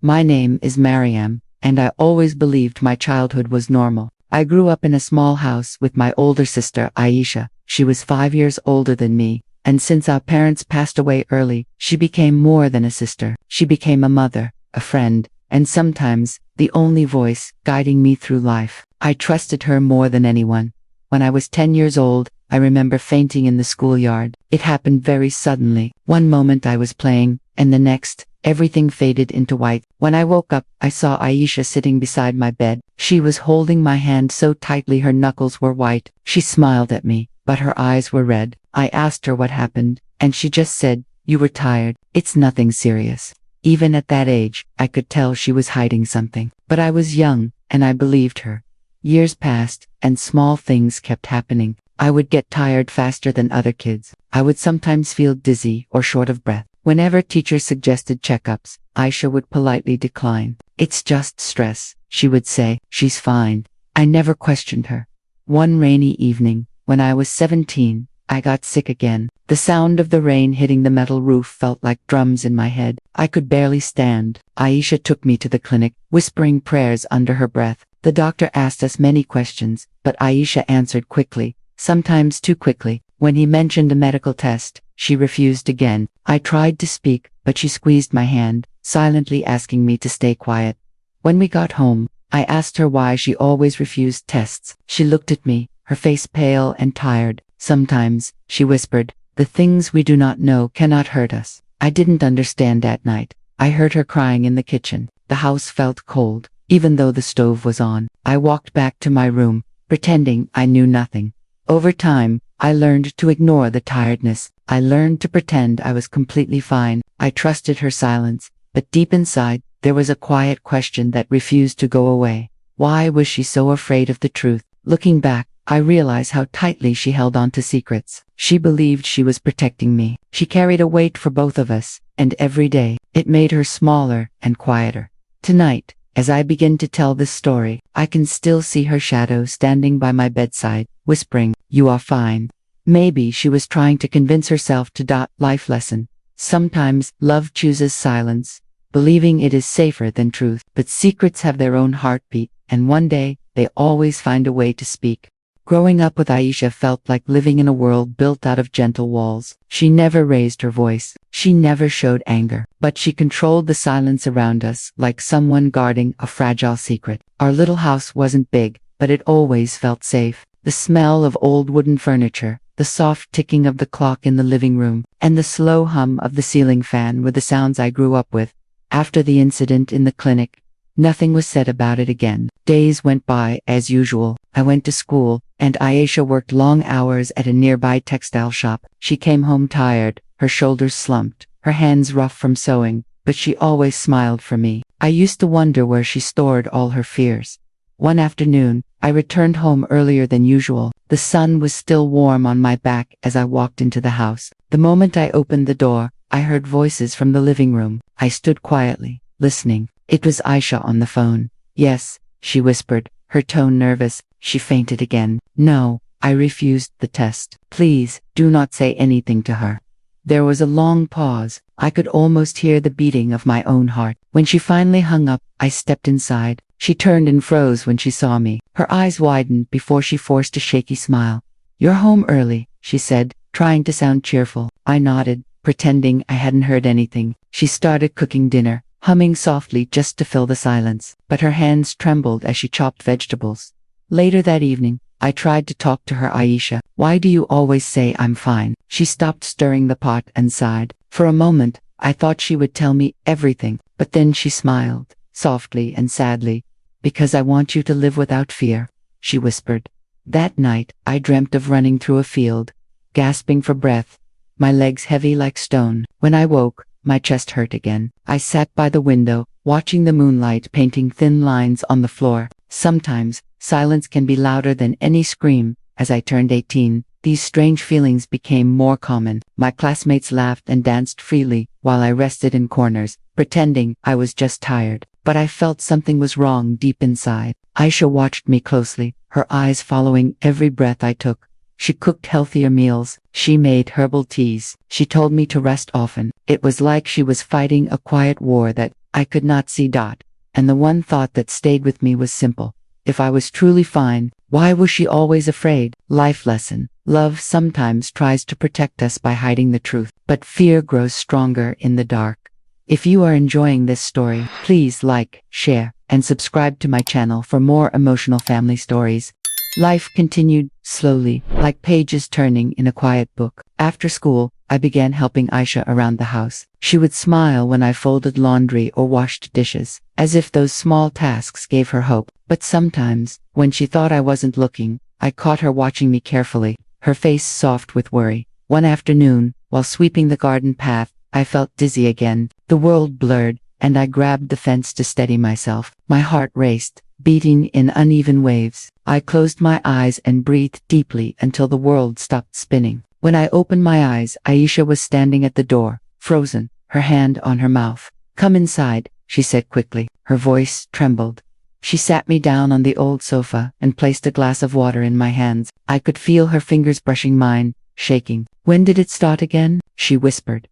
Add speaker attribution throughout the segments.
Speaker 1: My name is Mariam, and I always believed my childhood was normal. I grew up in a small house with my older sister Aisha. She was 5 years older than me, and since our parents passed away early, she became more than a sister. She became a mother, a friend, and sometimes the only voice guiding me through life. I trusted her more than anyone. When I was 10 years old, I remember fainting in the schoolyard. It happened very suddenly. One moment I was playing, and the next, everything faded into white. When I woke up, I saw Aisha sitting beside my bed. She was holding my hand so tightly her knuckles were white. She smiled at me, but her eyes were red. I asked her what happened, and she just said, "You were tired. It's nothing serious." Even at that age, I could tell she was hiding something. But I was young, and I believed her. Years passed, and small things kept happening. I would get tired faster than other kids. I would sometimes feel dizzy or short of breath. Whenever teachers suggested checkups, Aisha would politely decline. "It's just stress," she would say. "She's fine." I never questioned her. One rainy evening, when I was 17, I got sick again. The sound of the rain hitting the metal roof felt like drums in my head. I could barely stand. Aisha took me to the clinic, whispering prayers under her breath. The doctor asked us many questions, but Aisha answered quickly, sometimes too quickly. When he mentioned a medical test, she refused again. I tried to speak, but she squeezed my hand, silently asking me to stay quiet. When we got home, I asked her why she always refused tests. She looked at me, her face pale and tired. "Sometimes," she whispered, "the things we do not know cannot hurt us." I didn't understand that night. I heard her crying in the kitchen. The house felt cold, even though the stove was on. I walked back to my room, pretending I knew nothing. Over time, I learned to ignore the tiredness. I learned to pretend I was completely fine. I trusted her silence, but deep inside, there was a quiet question that refused to go away. Why was she so afraid of the truth? Looking back, I realize how tightly she held on to secrets. She believed she was protecting me. She carried a weight for both of us, and every day, it made her smaller and quieter. Tonight, as I begin to tell this story, I can still see her shadow standing by my bedside, whispering, "You are fine." Maybe she was trying to convince herself to life lesson. Sometimes love chooses silence, believing it is safer than truth. But secrets have their own heartbeat, and one day, they always find a way to speak. Growing up with Aisha felt like living in a world built out of gentle walls. She never raised her voice. She never showed anger. But she controlled the silence around us like someone guarding a fragile secret. Our little house wasn't big, but it always felt safe. The smell of old wooden furniture, the soft ticking of the clock in the living room, and the slow hum of the ceiling fan were the sounds I grew up with. After the incident in the clinic, nothing was said about it again. Days went by as usual. I went to school, and Aisha worked long hours at a nearby textile shop. She came home tired, her shoulders slumped, her hands rough from sewing, but she always smiled for me. I used to wonder where she stored all her fears. One afternoon, I returned home earlier than usual. The sun was still warm on my back as I walked into the house. The moment I opened the door, I heard voices from the living room. I stood quietly, listening. It was Aisha on the phone. "Yes," she whispered, her tone nervous. She fainted again. "No, I refused the test. Please, do not say anything to her." There was a long pause. I could almost hear the beating of my own heart. When she finally hung up, I stepped inside. She turned and froze when she saw me. Her eyes widened before she forced a shaky smile. "You're home early," she said, trying to sound cheerful. I nodded, pretending I hadn't heard anything. She started cooking dinner, humming softly just to fill the silence, but her hands trembled as she chopped vegetables. Later that evening, I tried to talk to her. "Aisha, why do you always say I'm fine?" She stopped stirring the pot and sighed. For a moment, I thought she would tell me everything, but then she smiled, softly and sadly. "Because I want you to live without fear," she whispered. That night, I dreamt of running through a field, gasping for breath, my legs heavy like stone. When I woke, my chest hurt again. I sat by the window, watching the moonlight painting thin lines on the floor. Sometimes, silence can be louder than any scream. As I turned 18, these strange feelings became more common. My classmates laughed and danced freely, while I rested in corners, pretending I was just tired. But I felt something was wrong deep inside. Aisha watched me closely, her eyes following every breath I took. She cooked healthier meals. She made herbal teas. She told me to rest often. It was like she was fighting a quiet war that I could not see Dot, and the one thought that stayed with me was simple. If I was truly fine, why was she always afraid? Life lesson. Love sometimes tries to protect us by hiding the truth, but fear grows stronger in the dark. If you are enjoying this story, please like, share, and subscribe to my channel for more emotional family stories. Life continued, slowly, like pages turning in a quiet book. After school, I began helping Aisha around the house. She would smile when I folded laundry or washed dishes, as if those small tasks gave her hope. But sometimes, when she thought I wasn't looking, I caught her watching me carefully, her face soft with worry. One afternoon, while sweeping the garden path, I felt dizzy again. The world blurred, and I grabbed the fence to steady myself. My heart raced, beating in uneven waves. I closed my eyes and breathed deeply until the world stopped spinning. When I opened my eyes, Aisha was standing at the door, frozen, her hand on her mouth. "Come inside," she said quickly. Her voice trembled. She sat me down on the old sofa and placed a glass of water in my hands. I could feel her fingers brushing mine, shaking. "When did it start again?" she whispered.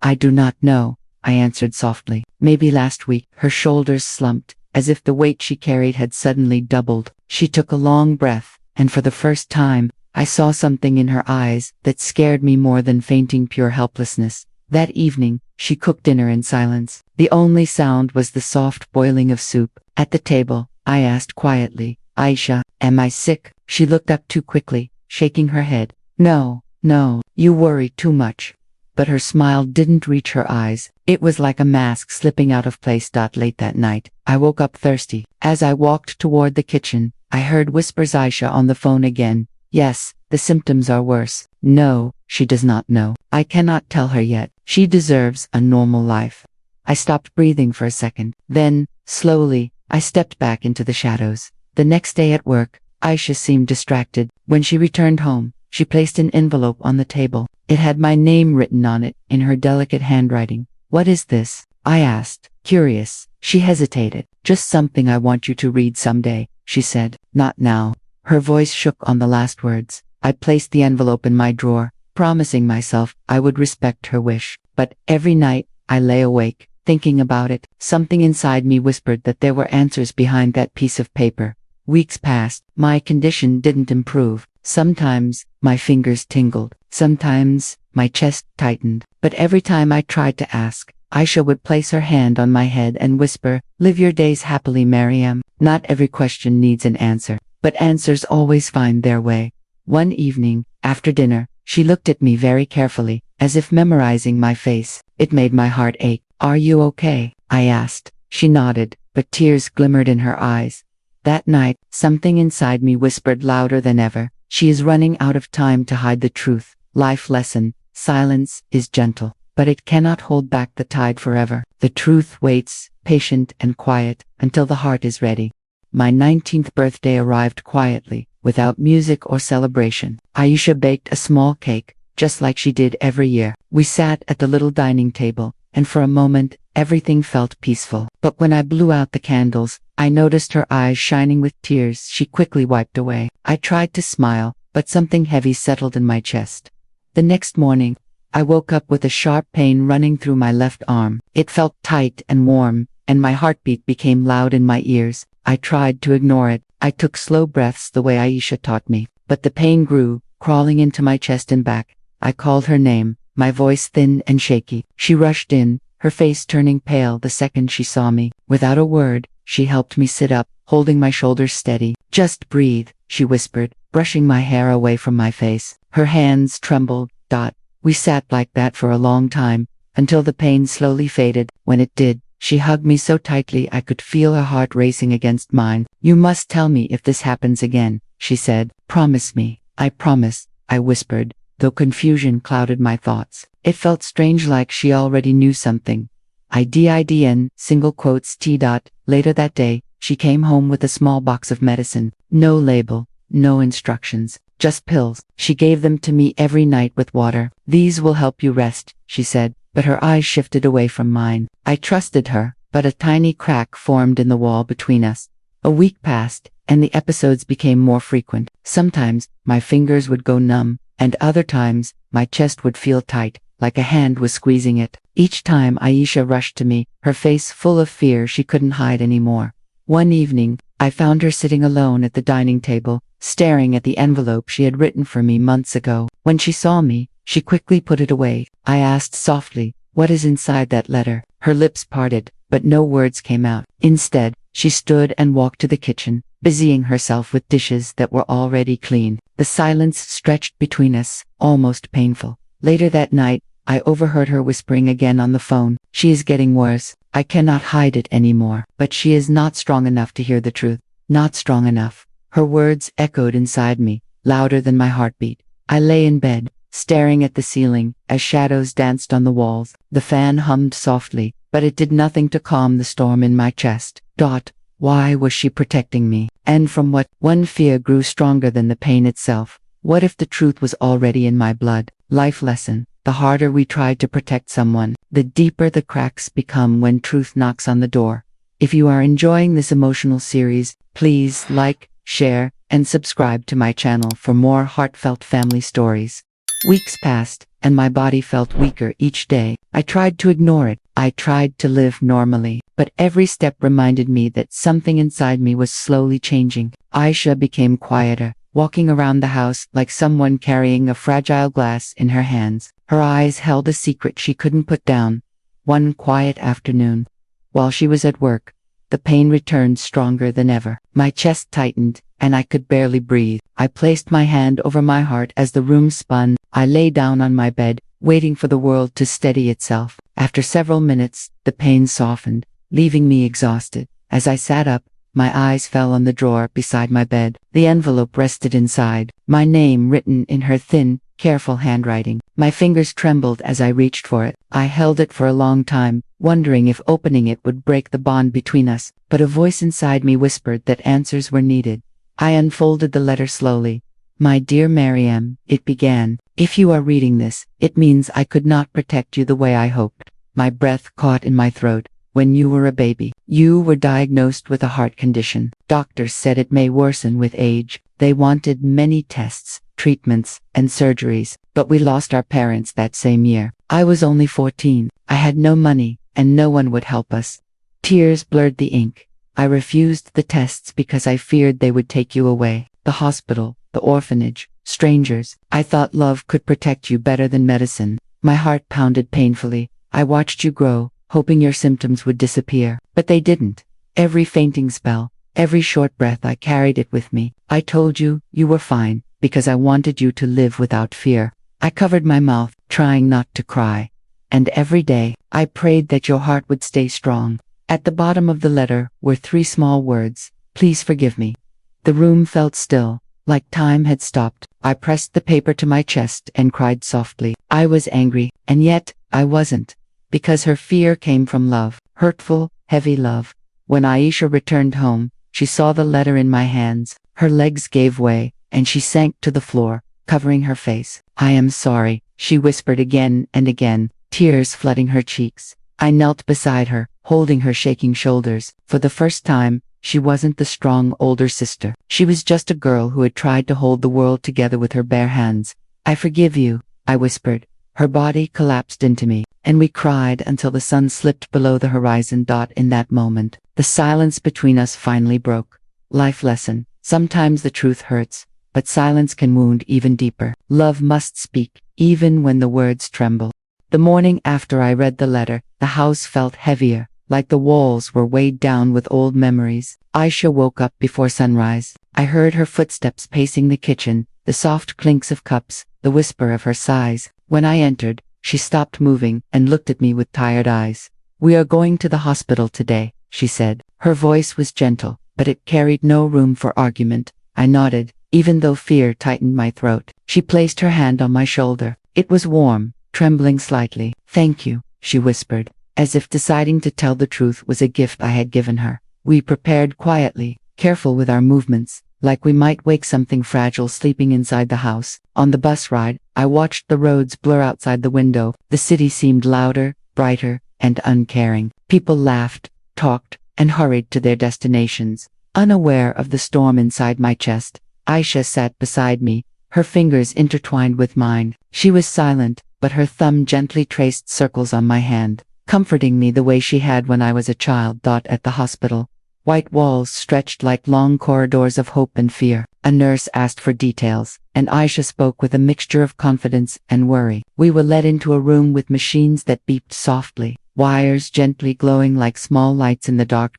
Speaker 1: "I do not know," I answered softly. "Maybe last week." Her shoulders slumped, as if the weight she carried had suddenly doubled. She took a long breath, and for the first time, I saw something in her eyes that scared me more than fainting pure helplessness. That evening, she cooked dinner in silence. The only sound was the soft boiling of soup. At the table, I asked quietly, "Aisha, am I sick?" She looked up too quickly, shaking her head. No, you worry too much." But her smile didn't reach her eyes. It was like a mask slipping out of place. Late that night, I woke up thirsty. As I walked toward the kitchen, I heard whispers. Aisha on the phone again. "Yes, the symptoms are worse." "No, she does not know. I cannot tell her yet. She deserves a normal life." I stopped breathing for a second. Then, slowly, I stepped back into the shadows. The next day at work, Aisha seemed distracted. When she returned home, she placed an envelope on the table. It had my name written on it, in her delicate handwriting. "What is this?" I asked, curious. She hesitated. "Just something I want you to read someday," she said. "Not now." Her voice shook on the last words. I placed the envelope in my drawer, promising myself I would respect her wish. But every night, I lay awake, thinking about it. Something inside me whispered that there were answers behind that piece of paper. Weeks passed. My condition didn't improve. Sometimes, my fingers tingled. Sometimes, my chest tightened. But every time I tried to ask, Aisha would place her hand on my head and whisper, "Live your days happily, Mariam." Not every question needs an answer, but answers always find their way. One evening, after dinner, she looked at me very carefully, as if memorizing my face. It made my heart ache. "Are you okay?" I asked. She nodded, but tears glimmered in her eyes. That night, something inside me whispered louder than ever, "She is running out of time to hide the truth." Life lesson: silence is gentle, but it cannot hold back the tide forever. The truth waits, patient and quiet, until the heart is ready. My 19th birthday arrived quietly, without music or celebration. Aisha baked a small cake, just like she did every year. We sat at the little dining table, and for a moment, everything felt peaceful. But when I blew out the candles, I noticed her eyes shining with tears. She quickly wiped away. I tried to smile, but something heavy settled in my chest. The next morning, I woke up with a sharp pain running through my left arm. It felt tight and warm, and my heartbeat became loud in my ears. I tried to ignore it. I took slow breaths the way Aisha taught me, but the pain grew, crawling into my chest and back. I called her name, my voice thin and shaky. She rushed in, her face turning pale the second she saw me. Without a word, she helped me sit up, holding my shoulders steady. "Just breathe," she whispered, brushing my hair away from my face. Her hands trembled. We sat like that for a long time, until the pain slowly faded. When it did, she hugged me so tightly I could feel her heart racing against mine. "You must tell me if this happens again," she said. "Promise me." "I promise," I whispered, though confusion clouded my thoughts. It felt strange, like she already knew something. IDIDN, single quotes T. Later that day, she came home with a small box of medicine. No label, no instructions, just pills. She gave them to me every night with water. "These will help you rest," she said, but her eyes shifted away from mine. I trusted her, but a tiny crack formed in the wall between us. A week passed, and the episodes became more frequent. Sometimes, my fingers would go numb, and other times, my chest would feel tight. like a hand was squeezing it. Each time Aisha rushed to me, her face full of fear she couldn't hide anymore. One evening, I found her sitting alone at the dining table, staring at the envelope she had written for me months ago. When she saw me, she quickly put it away. I asked softly, "What is inside that letter?" Her lips parted, but no words came out. Instead, she stood and walked to the kitchen, busying herself with dishes that were already clean. The silence stretched between us, almost painful. Later that night, I overheard her whispering again on the phone. "She is getting worse. I cannot hide it anymore. But she is not strong enough to hear the truth. Not strong enough." Her words echoed inside me, louder than my heartbeat. I lay in bed, staring at the ceiling, as shadows danced on the walls. The fan hummed softly, but it did nothing to calm the storm in my chest. Why was she protecting me? And from what? One fear grew stronger than the pain itself. What if the truth was already in my blood? Life lesson. The harder we try to protect someone, the deeper the cracks become when truth knocks on the door. If you are enjoying this emotional series, please like, share, and subscribe to my channel for more heartfelt family stories. Weeks passed, and my body felt weaker each day. I tried to ignore it. I tried to live normally, but every step reminded me that something inside me was slowly changing. Aisha became quieter, walking around the house like someone carrying a fragile glass in her hands. Her eyes held a secret she couldn't put down. One quiet afternoon, while she was at work, the pain returned stronger than ever. My chest tightened, and I could barely breathe. I placed my hand over my heart as the room spun. I lay down on my bed, waiting for the world to steady itself. After several minutes, the pain softened, leaving me exhausted. As I sat up, my eyes fell on the drawer beside my bed. The envelope rested inside, my name written in her thin, careful handwriting. My fingers trembled as I reached for it. I held it for a long time, wondering if opening it would break the bond between us, but a voice inside me whispered that answers were needed. I unfolded the letter slowly. "My dear Mariam," it began, "if you are reading this, it means I could not protect you the way I hoped." My breath caught in my throat. "When you were a baby, you were diagnosed with a heart condition. Doctors said it may worsen with age. They wanted many tests, treatments, and surgeries, but we lost our parents that same year. I was only 14. I had no money, and no one would help us." Tears blurred the ink. "I refused the tests because I feared they would take you away. The hospital, the orphanage, strangers. I thought love could protect you better than medicine." My heart pounded painfully. "I watched you grow, hoping your symptoms would disappear. But they didn't. Every fainting spell, every short breath, I carried it with me. I told you, you were fine, because I wanted you to live without fear." I covered my mouth, trying not to cry. "And every day, I prayed that your heart would stay strong." At the bottom of the letter were 3 small words: "Please forgive me." The room felt still, like time had stopped. I pressed the paper to my chest and cried softly. I was angry, and yet, I wasn't. Because her fear came from love. Hurtful, heavy love. When Aisha returned home, she saw the letter in my hands. Her legs gave way, and she sank to the floor, covering her face. "I am sorry," she whispered again and again, tears flooding her cheeks. I knelt beside her, holding her shaking shoulders. For the first time, she wasn't the strong older sister. She was just a girl who had tried to hold the world together with her bare hands. "I forgive you," I whispered. Her body collapsed into me, and we cried until the sun slipped below the horizon. In that moment, the silence between us finally broke. Life lesson. Sometimes the truth hurts, but silence can wound even deeper. Love must speak, even when the words tremble. The morning after I read the letter, the house felt heavier, like the walls were weighed down with old memories. Aisha woke up before sunrise. I heard her footsteps pacing the kitchen, the soft clinks of cups, the whisper of her sighs. When I entered, she stopped moving and looked at me with tired eyes. "We are going to the hospital today," she said. Her voice was gentle, but it carried no room for argument. I nodded, even though fear tightened my throat. She placed her hand on my shoulder. It was warm, trembling slightly. "Thank you," she whispered, as if deciding to tell the truth was a gift I had given her. We prepared quietly, careful with our movements, like we might wake something fragile sleeping inside the house. On the bus ride, I watched the roads blur outside the window. The city seemed louder, brighter, and uncaring. People laughed, talked, and hurried to their destinations. Unaware of the storm inside my chest, Aisha sat beside me, her fingers intertwined with mine. She was silent, but her thumb gently traced circles on my hand, comforting me the way she had when I was a child. At the hospital, white walls stretched like long corridors of hope and fear. A nurse asked for details, and Aisha spoke with a mixture of confidence and worry. We were led into a room with machines that beeped softly, wires gently glowing like small lights in the dark.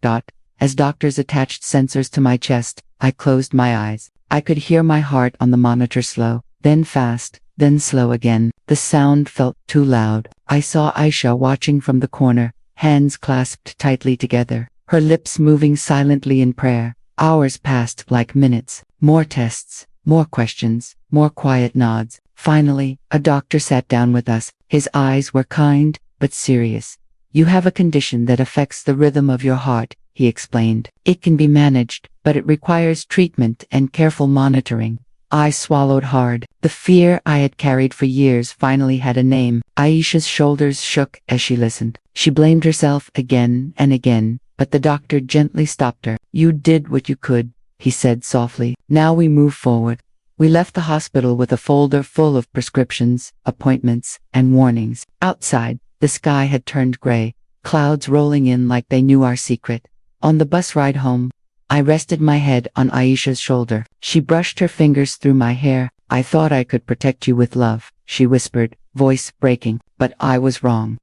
Speaker 1: As doctors attached sensors to my chest, I closed my eyes. I could hear my heart on the monitor, slow, then fast, then slow again. The sound felt too loud. I saw Aisha watching from the corner, hands clasped tightly together, her lips moving silently in prayer. Hours passed like minutes. More tests, more questions, more quiet nods. Finally, a doctor sat down with us. His eyes were kind, but serious. "You have a condition that affects the rhythm of your heart," he explained. "It can be managed, but it requires treatment and careful monitoring." I swallowed hard. The fear I had carried for years finally had a name. Aisha's shoulders shook as she listened. She blamed herself again and again, but the doctor gently stopped her. "You did what you could," he said softly. "Now we move forward." We left the hospital with a folder full of prescriptions, appointments, and warnings. Outside, the sky had turned gray, clouds rolling in like they knew our secret. On the bus ride home, I rested my head on Aisha's shoulder. She brushed her fingers through my hair. "I thought I could protect you with love," she whispered, voice breaking. But I was wrong.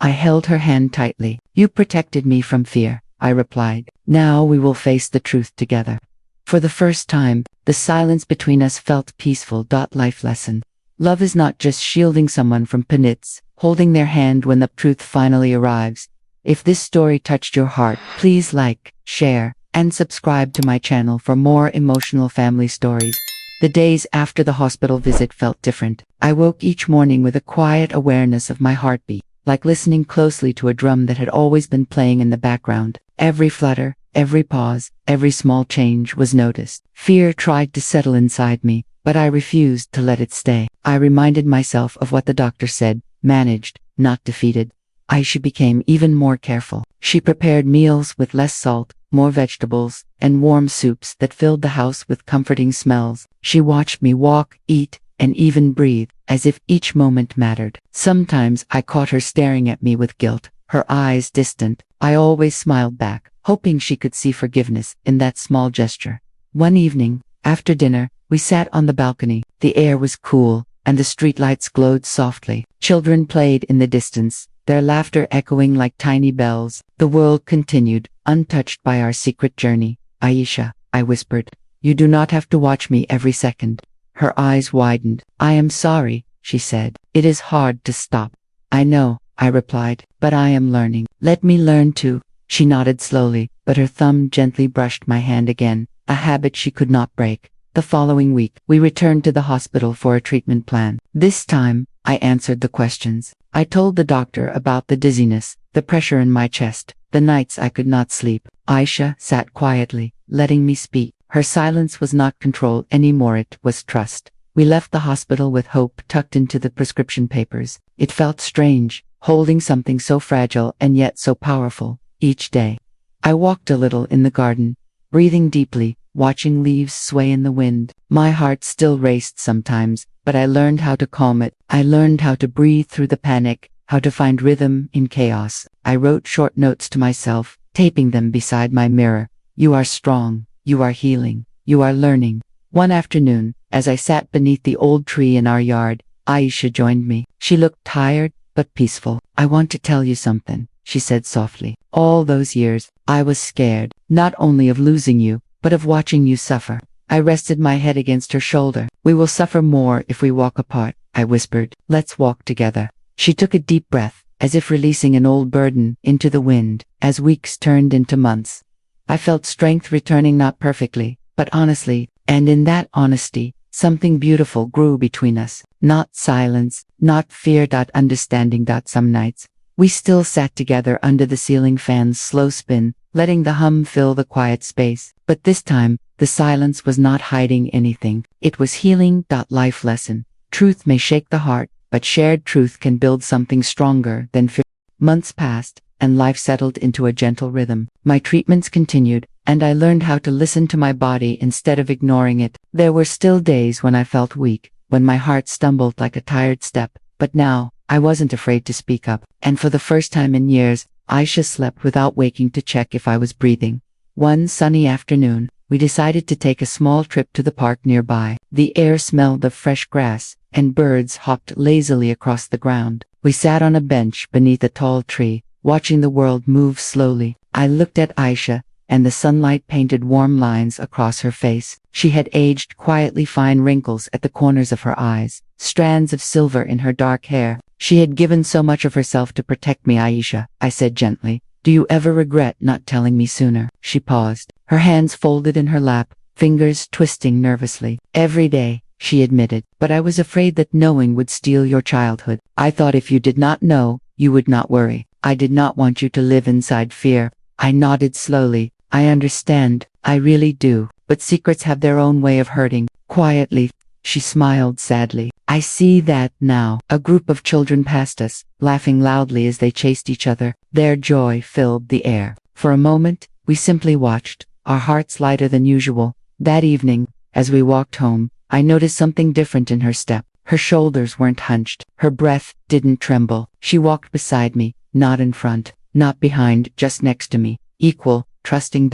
Speaker 1: I held her hand tightly. "You protected me from fear," I replied. "Now we will face the truth together." For the first time, the silence between us felt peaceful. Life lesson. Love is not just shielding someone from penance, holding their hand when the truth finally arrives. If this story touched your heart, please like, share, and subscribe to my channel for more emotional family stories. The days after the hospital visit felt different. I woke each morning with a quiet awareness of my heartbeat, like listening closely to a drum that had always been playing in the background. Every flutter, every pause, every small change was noticed. Fear tried to settle inside me, but I refused to let it stay. I reminded myself of what the doctor said: managed, not defeated. Aisha became even more careful. She prepared meals with less salt, more vegetables, and warm soups that filled the house with comforting smells. She watched me walk, eat, and even breathe, as if each moment mattered. Sometimes I caught her staring at me with guilt, her eyes distant. I always smiled back, hoping she could see forgiveness in that small gesture. One evening, after dinner, we sat on the balcony. The air was cool, and the streetlights glowed softly. Children played in the distance, their laughter echoing like tiny bells. The world continued, untouched by our secret journey. "Aisha," I whispered, "you do not have to watch me every second." Her eyes widened. "I am sorry," she said. "It is hard to stop." "I know," I replied, "but I am learning." "Let me learn too." She nodded slowly, but her thumb gently brushed my hand again, a habit she could not break. The following week, we returned to the hospital for a treatment plan. This time, I answered the questions. I told the doctor about the dizziness, the pressure in my chest, the nights I could not sleep. Aisha sat quietly, letting me speak. Her silence was not control anymore, it was trust. We left the hospital with hope tucked into the prescription papers. It felt strange, holding something so fragile and yet so powerful. Each day, I walked a little in the garden, breathing deeply, watching leaves sway in the wind. My heart still raced sometimes, but I learned how to calm it. I learned how to breathe through the panic, how to find rhythm in chaos. I wrote short notes to myself, taping them beside my mirror. "You are strong, you are healing, you are learning." One afternoon, as I sat beneath the old tree in our yard, Aisha joined me. She looked tired, but peaceful. "I want to tell you something," she said softly. "All those years, I was scared, not only of losing you, but of watching you suffer." I rested my head against her shoulder. "We will suffer more if we walk apart," I whispered. "Let's walk together." She took a deep breath, as if releasing an old burden into the wind. As weeks turned into months, I felt strength returning, not perfectly, but honestly, and in that honesty, something beautiful grew between us. Not silence, not fear. Understanding. Some nights, we still sat together under the ceiling fan's slow spin, letting the hum fill the quiet space. But this time, the silence was not hiding anything. It was healing. Life lesson. Truth may shake the heart, but shared truth can build something stronger than fear. Months passed, and life settled into a gentle rhythm. My treatments continued, and I learned how to listen to my body instead of ignoring it. There were still days when I felt weak, when my heart stumbled like a tired step, but now, I wasn't afraid to speak up, and for the first time in years, Aisha slept without waking to check if I was breathing. One sunny afternoon, we decided to take a small trip to the park nearby. The air smelled of fresh grass, and birds hopped lazily across the ground. We sat on a bench beneath a tall tree, watching the world move slowly. I looked at Aisha, and the sunlight painted warm lines across her face. She had aged quietly, fine wrinkles at the corners of her eyes, strands of silver in her dark hair. She had given so much of herself to protect me, Aisha, I said gently. Do you ever regret not telling me sooner? She paused, her hands folded in her lap, fingers twisting nervously. Every day, she admitted, but I was afraid that knowing would steal your childhood. I thought if you did not know, you would not worry. I did not want you to live inside fear. I nodded slowly. I understand, I really do, but secrets have their own way of hurting. Quietly, she smiled sadly. I see that now. A group of children passed us, laughing loudly as they chased each other. Their joy filled the air. For a moment, we simply watched, our hearts lighter than usual. That evening, as we walked home, I noticed something different in her step. Her shoulders weren't hunched. Her breath didn't tremble. She walked beside me, not in front, not behind, just next to me. Equal, trusting.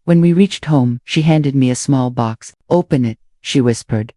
Speaker 1: When we reached home, she handed me a small box. Open it, she whispered.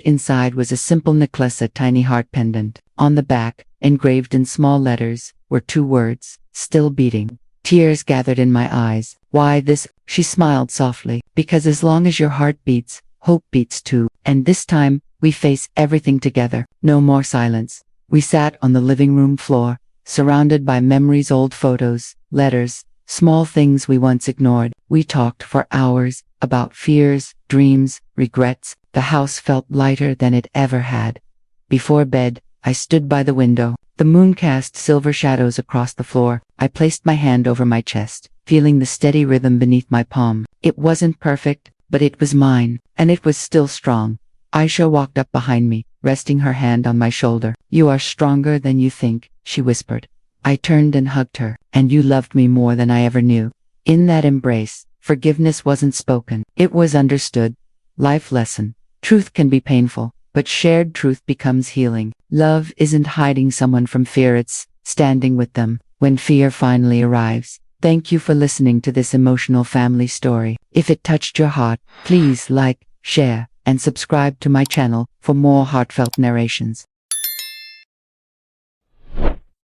Speaker 1: Inside was a simple necklace, a tiny heart pendant. On the back, engraved in small letters, were 2 words, still beating. Tears gathered in my eyes. Why this? She smiled softly. Because as long as your heart beats, hope beats too. And this time, we face everything together. No more silence. We sat on the living room floor, surrounded by memories, old photos, letters, small things we once ignored. We talked for hours about fears, dreams, regrets. The house felt lighter than it ever had. Before bed, I stood by the window. The moon cast silver shadows across the floor. I placed my hand over my chest, feeling the steady rhythm beneath my palm. It wasn't perfect, but it was mine, and it was still strong. Aisha walked up behind me, resting her hand on my shoulder. You are stronger than you think, she whispered. I turned and hugged her. And you loved me more than I ever knew. In that embrace, forgiveness wasn't spoken. It was understood. Life lesson. Truth can be painful, but shared truth becomes healing. Love isn't hiding someone from fear, it's standing with them when fear finally arrives. Thank you for listening to this emotional family story. If it touched your heart, please like, share, and subscribe to my channel for more heartfelt narrations.